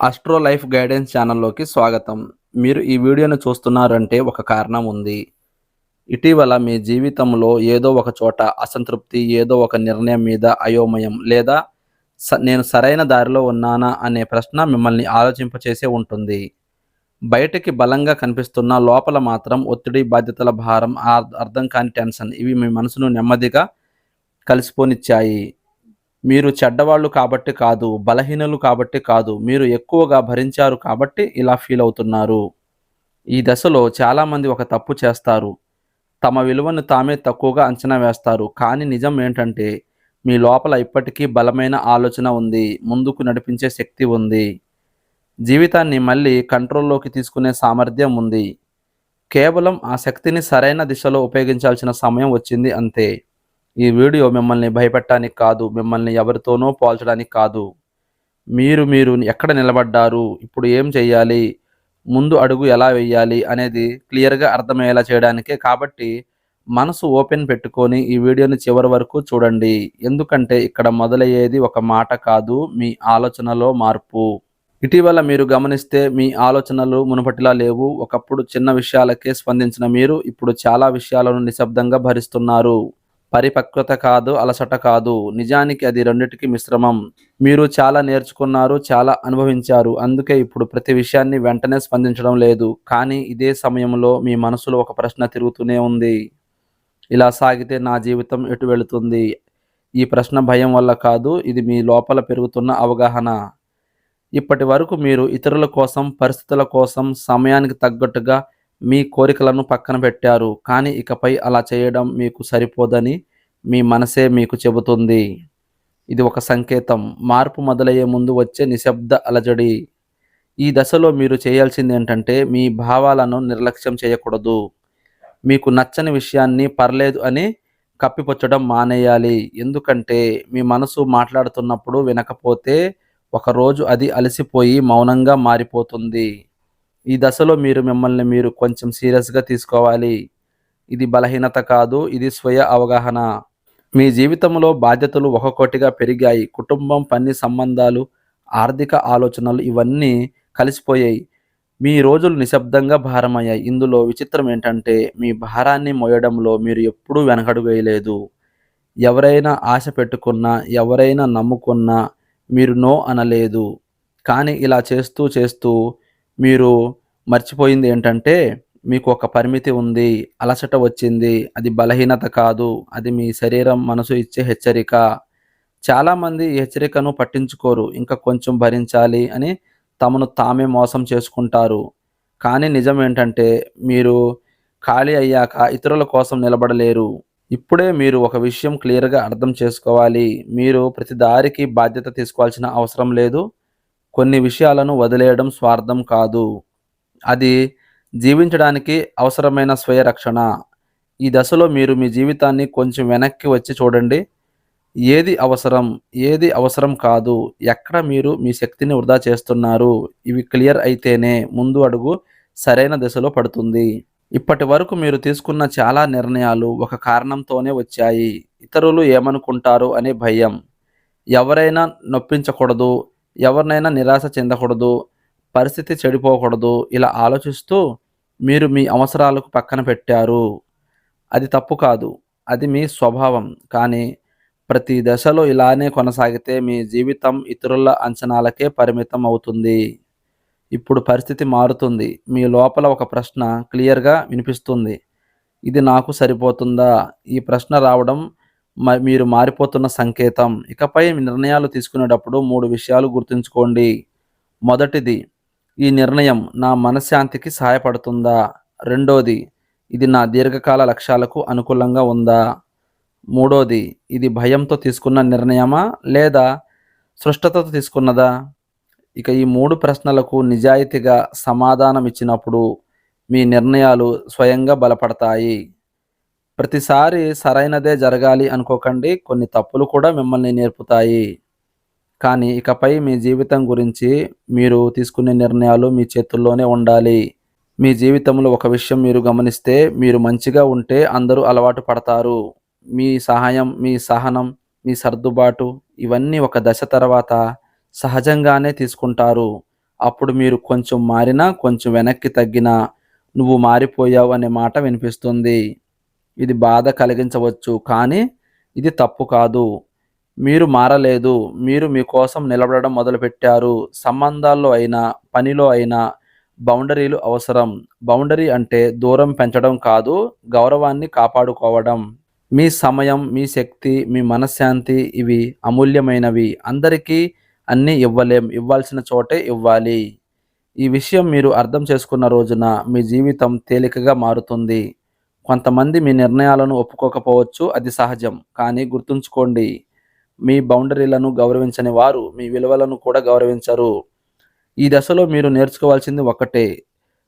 Astro life guidance ఛానల్లోకి స్వాగతం. మీరు ఈ వీడియోను చూస్తున్నారంటే ఒక కారణం ఉంది. ఇటీవల మీ జీవితంలో ఏదో ఒక చోట అసంతృప్తి, ఏదో ఒక నిర్ణయం మీద అయోమయం లేదా నేను సరైన దారిలో ఉన్నానా అనే ప్రశ్న మిమ్మల్ని ఆలోచింపచేసే ఉంటుంది. బయటికి బలంగా కనిపిస్తున్న లోపల మాత్రం ఒత్తిడి, బాధ్యతల భారం, అర్థం కాని టెన్షన్ ఇవి మీ మనసును నెమ్మదిగా కలిసిపోనిచ్చాయి. మీరు చెడ్డవాళ్ళు కాబట్టి కాదు, బలహీనులు కాబట్టి కాదు, మీరు ఎక్కువగా భరించారు కాబట్టి ఇలా ఫీల్ అవుతున్నారు. ఈ దశలో చాలామంది ఒక తప్పు చేస్తారు. తమ విలువను తామే తక్కువగా అంచనా వేస్తారు. కానీ నిజం ఏంటంటే మీ లోపల ఇప్పటికీ బలమైన ఆలోచన ఉంది. ముందుకు నడిపించే శక్తి ఉంది. జీవితాన్ని మళ్ళీ కంట్రోల్లోకి తీసుకునే సామర్థ్యం ఉంది. కేవలం ఆ శక్తిని సరైన దిశలో ఉపయోగించాల్సిన సమయం వచ్చింది అంతే. ఈ వీడియో మిమ్మల్ని భయపెట్టడానికి కాదు, మిమ్మల్ని ఎవరితోనో పోల్చడానికి కాదు. మీరు ఎక్కడ నిలబడ్డారు, ఇప్పుడు ఏం చేయాలి, ముందు అడుగు ఎలా వేయాలి అనేది క్లియర్గా అర్థమయ్యేలా చేయడానికే. కాబట్టి మనసు ఓపెన్ పెట్టుకొని ఈ వీడియోని చివరి వరకు చూడండి. ఎందుకంటే ఇక్కడ మొదలయ్యేది ఒక మాట కాదు, మీ ఆలోచనలో మార్పు. ఇటీవల మీరు గమనిస్తే మీ ఆలోచనలు మునుపటిలా లేవు. ఒకప్పుడు చిన్న విషయాలకే స్పందించిన మీరు ఇప్పుడు చాలా విషయాలను నిశ్శబ్దంగా భరిస్తున్నారు. పరిపక్వత కాదు, అలసట కాదు. నిజానికి అది రెండిటికి మిశ్రమం. మీరు చాలా నేర్చుకున్నారు, చాలా అనుభవించారు. అందుకే ఇప్పుడు ప్రతి విషయాన్ని వెంటనే స్పందించడం లేదు. కానీ ఇదే సమయంలో మీ మనసులో ఒక ప్రశ్న తిరుగుతూనే ఉంది. ఇలా సాగితే నా జీవితం ఎటు వెళుతుంది? ఈ ప్రశ్న భయం వల్ల కాదు, ఇది మీ లోపల పెరుగుతున్న అవగాహన. ఇప్పటి వరకు మీరు ఇతరుల కోసం, పరిస్థితుల కోసం సమయానికి తగ్గట్టుగా మీ కోరికలను పక్కన పెట్టారు. కానీ ఇకపై అలా చేయడం మీకు సరిపోదని మీ మనసే మీకు చెబుతుంది. ఇది ఒక సంకేతం. మార్పు మొదలయ్యే ముందు వచ్చే నిశ్శబ్ద అలజడి. ఈ దశలో మీరు చేయాల్సింది ఏంటంటే మీ భావాలను నిర్లక్ష్యం చేయకూడదు. మీకు నచ్చని విషయాన్ని పర్లేదు అని కప్పిపుచ్చడం మానేయాలి. ఎందుకంటే మీ మనసు మాట్లాడుతున్నప్పుడు వినకపోతే ఒకరోజు అది అలసిపోయి మౌనంగా మారిపోతుంది. ఈ దశలో మిమ్మల్ని మీరు కొంచెం సీరియస్గా తీసుకోవాలి. ఇది బలహీనత కాదు, ఇది స్వయ అవగాహన. మీ జీవితంలో బాధ్యతలు ఒక్కొక్కటిగా పెరిగాయి. కుటుంబం, పని, సంబంధాలు, ఆర్థిక ఆలోచనలు ఇవన్నీ కలిసిపోయాయి. మీ రోజులు నిశ్శబ్దంగా భారమయ్యాయి. ఇందులో విచిత్రం ఏంటంటే మీ భారాన్ని మోయడంలో మీరు ఎప్పుడూ వెనకడుగు వేయలేదు. ఎవరైనా ఆశ పెట్టుకున్నా, ఎవరైనా నమ్ముకున్నా మీరు నో అనలేదు. కానీ ఇలా చేస్తూ చేస్తూ మీరు మర్చిపోయింది ఏంటంటే మీకు ఒక పరిమితి ఉంది. అలసట వచ్చింది. అది బలహీనత కాదు, అది మీ శరీరం, మనసు ఇచ్చే హెచ్చరిక. చాలామంది ఈ హెచ్చరికను పట్టించుకోరు. ఇంకా కొంచెం భరించాలి అని తమను తామే మోసం చేసుకుంటారు. కానీ నిజం ఏంటంటే మీరు ఖాళీ అయ్యాక ఇతరుల కోసం నిలబడలేరు. ఇప్పుడే మీరు ఒక విషయం క్లియర్గా అర్థం చేసుకోవాలి. మీరు ప్రతి దారికి బాధ్యత తీసుకోవాల్సిన అవసరం లేదు. కొన్ని విషయాలను వదిలేయడం స్వార్థం కాదు, అది జీవించడానికి అవసరమైన స్వయ రక్షణ. ఈ దశలో మీరు మీ జీవితాన్ని కొంచెం వెనక్కి వచ్చి చూడండి. ఏది అవసరం, ఏది అవసరం కాదు, ఎక్కడ మీరు మీ శక్తిని వృధా చేస్తున్నారు, ఇవి క్లియర్ అయితేనే ముందు అడుగు సరైన దిశలో పడుతుంది. ఇప్పటి వరకు మీరు తీసుకున్న చాలా నిర్ణయాలు ఒక కారణంతోనే వచ్చాయి. ఇతరులు ఏమనుకుంటారు అనే భయం, ఎవరైనా నొప్పించకూడదు, ఎవరినైనా నిరాశ చెందకూడదు, పరిస్థితి చెడిపోకూడదు, ఇలా ఆలోచిస్తూ మీరు మీ అవసరాలకు పక్కన పెట్టారు. అది తప్పు కాదు, అది మీ స్వభావం. కానీ ప్రతి దశలో ఇలానే కొనసాగితే మీ జీవితం ఇతరుల అంచనాలకే పరిమితం అవుతుంది. ఇప్పుడు పరిస్థితి మారుతుంది. మీ లోపల ఒక ప్రశ్న క్లియర్గా వినిపిస్తుంది. ఇది నాకు సరిపోతుందా? ఈ ప్రశ్న రావడం మీరు మారిపోతున్న సంకేతం. ఇకపై నిర్ణయాలు తీసుకునేటప్పుడు 3 విషయాలు గుర్తుంచుకోండి. మొదటిది, ఈ నిర్ణయం నా మనశ్శాంతికి సహాయపడుతుందా? రెండోది, ఇది నా దీర్ఘకాల లక్ష్యాలకు అనుకూలంగా ఉందా? మూడోది, ఇది భయంతో తీసుకున్న నిర్ణయమా లేదా స్పష్టతతో తీసుకున్నదా? ఇక ఈ 3 ప్రశ్నలకు నిజాయితీగా సమాధానం ఇచ్చినప్పుడు మీ నిర్ణయాలు స్వయంగా బలపడతాయి. ప్రతిసారి సరైనదే జరగాలి అనుకోకండి. కొన్ని తప్పులు కూడా మిమ్మల్ని నేర్పుతాయి. కానీ ఇకపై మీ జీవితం గురించి మీరు తీసుకునే నిర్ణయాలు మీ చేతుల్లోనే ఉండాలి. మీ జీవితంలో ఒక విషయం మీరు గమనిస్తే, మీరు మంచిగా ఉంటే అందరూ అలవాటు పడతారు. మీ సహాయం, మీ సహనం, మీ సర్దుబాటు ఇవన్నీ ఒక దశ తర్వాత సహజంగానే తీసుకుంటారు. అప్పుడు మీరు కొంచెం మారినా, కొంచెం వెనక్కి తగ్గినా నువ్వు మారిపోయావు అనే మాట వినిపిస్తుంది. ఇది బాధ కలిగించవచ్చు, కానీ ఇది తప్పు కాదు. మీరు మారలేదు. మీరు మీకోసం నిలబడడం మొదలుపెట్టారు. సంబంధాల్లో అయినా, పనిలో అయినా బౌండరీలు అవసరం. బౌండరీ అంటే దూరం పెంచడం కాదు, గౌరవాన్ని కాపాడుకోవడం. మీ సమయం, మీ శక్తి, మీ మనశ్శాంతి ఇవి అమూల్యమైనవి. అందరికీ అన్నీ ఇవ్వలేం. ఇవ్వాల్సిన చోటే ఇవ్వాలి. ఈ విషయం మీరు అర్థం చేసుకున్న రోజున మీ జీవితం తేలికగా మారుతుంది. కొంతమంది మీ నిర్ణయాలను ఒప్పుకోకపోవచ్చు, అది సహజం. కానీ గుర్తుంచుకోండి, మీ బౌండరీలను గౌరవించని వారు మీ విలువలను కూడా గౌరవించరు. ఈ దశలో మీరు నేర్చుకోవాల్సింది ఒక్కటే,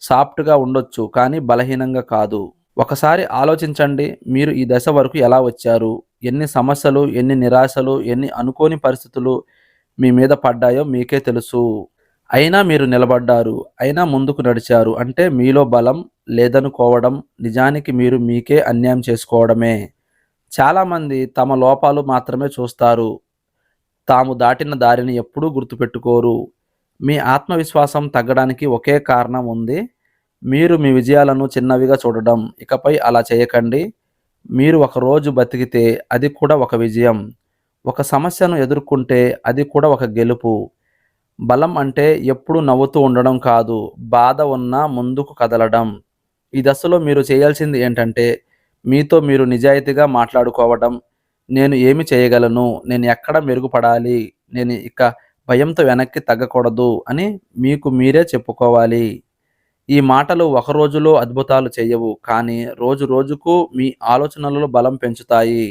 సాఫ్ట్‌గా ఉండొచ్చు కానీ బలహీనంగా కాదు. ఒకసారి ఆలోచించండి, మీరు ఈ దశ వరకు ఎలా వచ్చారు? ఎన్ని సమస్యలు, ఎన్ని నిరాశలు, ఎన్ని అనుకోని పరిస్థితులు మీ మీద పడ్డాయో మీకే తెలుసు. అయినా మీరు నిలబడ్డారు. అయినా ముందుకు నడిచారు. అంటే మీలో బలం లేదనుకోవడం నిజానికి మీరు మీకే అన్యాయం చేసుకోవడమే. చాలామంది తమ లోపాలు మాత్రమే చూస్తారు. తాము దాటిన దారిని ఎప్పుడూ గుర్తుపెట్టుకోరు. మీ ఆత్మవిశ్వాసం తగ్గడానికి ఒకే కారణం ఉంది. మీరు మీ విజయాలను చిన్నవిగా చూడడం. ఇకపై అలా చేయకండి. మీరు ఒక రోజు బతికితే అది కూడా ఒక విజయం. ఒక సమస్యను ఎదుర్కొంటే అది కూడా ఒక గెలుపు. బలం అంటే ఎప్పుడూ నవ్వుతూ ఉండడం కాదు, బాధ ఉన్నా ముందుకు కదలడం. ఈ దశలో మీరు చేయాల్సింది ఏంటంటే, మీతో మీరు నిజాయితీగా మాట్లాడుకోవడం. నేను ఏమి చేయగలను? నేను ఎక్కడ మెరుగుపడాలి? నేను ఇక భయంతో వెనక్కి తగ్గకూడదు అని మీకు మీరే చెప్పుకోవాలి. ఈ మాటలు ఒక రోజులో అద్భుతాలు చేయవు, కానీ రోజు రోజుకు మీ ఆలోచనలలో బలం పెంచుతాయి.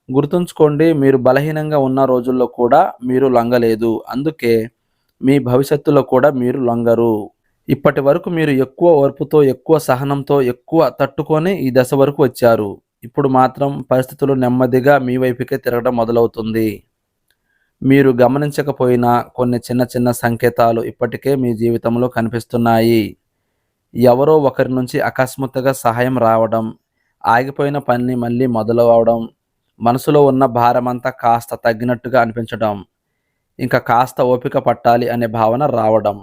గుర్తుంచుకోండి, మీరు బలహీనంగా ఉన్న రోజుల్లో కూడా మీరు లొంగలేదు. అందుకే మీ భవిష్యత్తులో కూడా మీరు లొంగరు. ఇప్పటి వరకు మీరు ఎక్కువ ఓర్పుతో, ఎక్కువ సహనంతో, ఎక్కువ తట్టుకొని ఈ దశ వరకు వచ్చారు. ఇప్పుడు మాత్రం పరిస్థితులు నెమ్మదిగా మీ వైపుకే తిరగడం మొదలవుతుంది. మీరు గమనించకపోయినా కొన్ని చిన్న చిన్న సంకేతాలు ఇప్పటికే మీ జీవితంలో కనిపిస్తున్నాయి. ఎవరో ఒకరి నుంచి అకస్మాత్తుగా సహాయం రావడం, ఆగిపోయిన పని మళ్ళీ మొదలవడం, మనసులో ఉన్న భారమంతా కాస్త తగ్గినట్టుగా అనిపించడం, ఇంకా కాస్త ఓపిక పట్టాలి అనే భావన రావడం.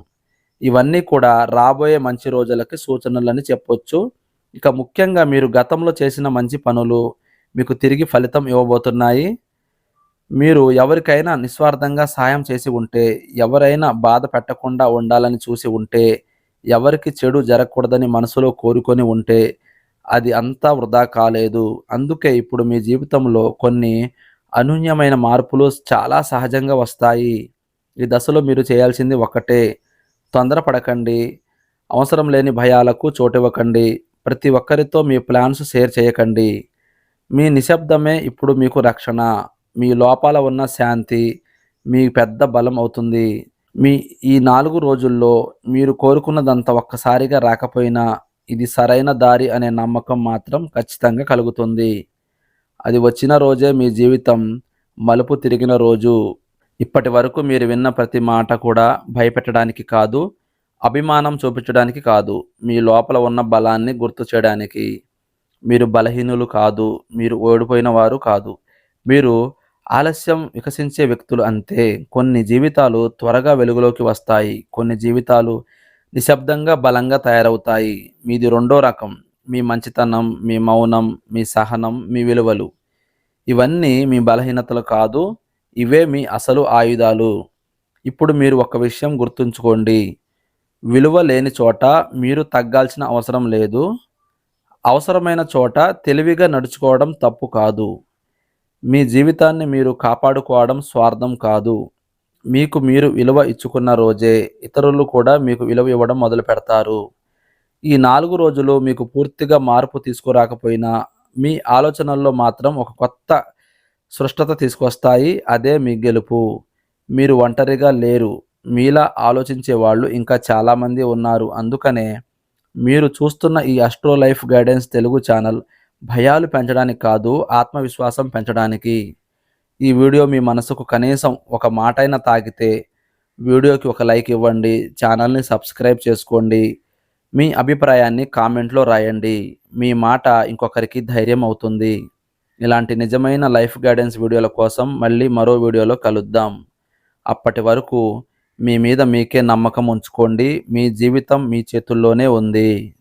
ఇవన్నీ కూడా రాబోయే మంచి రోజులకి సూచనలని చెప్పొచ్చు. ఇక ముఖ్యంగా మీరు గతంలో చేసిన మంచి పనులు మీకు తిరిగి ఫలితం ఇవ్వబోతున్నాయి. మీరు ఎవరికైనా నిస్వార్థంగా సాయం చేసి ఉంటే, ఎవరైనా బాధ పెట్టకుండా ఉండాలని చూసి ఉంటే, ఎవరికి చెడు జరగకూడదని మనసులో కోరుకొని ఉంటే, అది అంతా వృధా కాలేదు. అందుకే ఇప్పుడు మీ జీవితంలో కొన్ని అనూహ్యమైన మార్పులు చాలా సహజంగా వస్తాయి. ఈ దశలో మీరు చేయాల్సింది ఒక్కటే, తొందరపడకండి. అవసరం లేని భయాలకు చోటివ్వకండి. ప్రతి ఒక్కరితో మీ ప్లాన్స్ షేర్ చేయకండి. మీ నిశ్శబ్దమే ఇప్పుడు మీకు రక్షణ. మీ లోపల ఉన్న శాంతి మీ పెద్ద బలం అవుతుంది. మీ ఈ 4 రోజుల్లో మీరు కోరుకున్నదంతా ఒక్కసారిగా రాకపోయినా, ఇది సరైన దారి అనే నమ్మకం మాత్రం ఖచ్చితంగా కలుగుతుంది. అది వచ్చిన రోజే మీ జీవితం మలుపు తిరిగిన రోజు. ఇప్పటి వరకు మీరు విన్న ప్రతి మాట కూడా భయపెట్టడానికి కాదు, అభిమానం చూపించడానికి కాదు, మీ లోపల ఉన్న బలాన్ని గుర్తు చేయడానికి. మీరు బలహీనులు కాదు, మీరు ఓడిపోయిన వారు కాదు. మీరు ఆలస్యం వికసించే వ్యక్తులు అంతే. కొన్ని జీవితాలు త్వరగా వెలుగులోకి వస్తాయి. కొన్ని జీవితాలు నిశ్శబ్దంగా బలంగా తయారవుతాయి. మీది రెండో రకం. మీ మంచితనం, మీ మౌనం, మీ సహనం, మీ విలువలు. ఇవన్నీ మీ బలహీనతలు కాదు, ఇవే మీ అసలు ఆయుధాలు. ఇప్పుడు మీరు ఒక విషయం గుర్తుంచుకోండి. విలువ లేని చోట మీరు తగ్గాల్సిన అవసరం లేదు. అవసరమైన చోట తెలివిగా నడుచుకోవడం తప్పు కాదు. మీ జీవితాన్ని మీరు కాపాడుకోవడం స్వార్థం కాదు. మీకు మీరు విలువ ఇచ్చుకున్న రోజే ఇతరులు కూడా మీకు విలువ ఇవ్వడం మొదలు పెడతారు. ఈ 4 రోజులు మీకు పూర్తిగా మార్పు తీసుకురాకపోయినా, మీ ఆలోచనల్లో మాత్రం ఒక కొత్త స్పష్టత తీసుకొస్తాయి. అదే మీ గెలుపు. మీరు ఒంటరిగా లేరు. మీలా ఆలోచించే వాళ్ళు ఇంకా చాలామంది ఉన్నారు. అందుకనే మీరు చూస్తున్న ఈ astro life guidance Telugu channel భయాలు పెంచడానికి కాదు, ఆత్మవిశ్వాసం పెంచడానికి. ఈ వీడియో మీ మనసుకు కనీసం ఒక మాటైనా తాకితే వీడియోకి ఒక లైక్ ఇవ్వండి, ఛానల్ని సబ్స్క్రైబ్ చేసుకోండి. మీ అభిప్రాయాన్ని కామెంట్లో రాయండి. మీ మాట ఇంకొకరికి ధైర్యం అవుతుంది. ఇలాంటి నిజమైన లైఫ్ గైడెన్స్ వీడియోల కోసం మళ్ళీ మరో వీడియోలో కలుద్దాం. అప్పటి వరకు మీ మీద మీకే నమ్మకం ఉంచుకోండి. మీ జీవితం మీ చేతుల్లోనే ఉంది.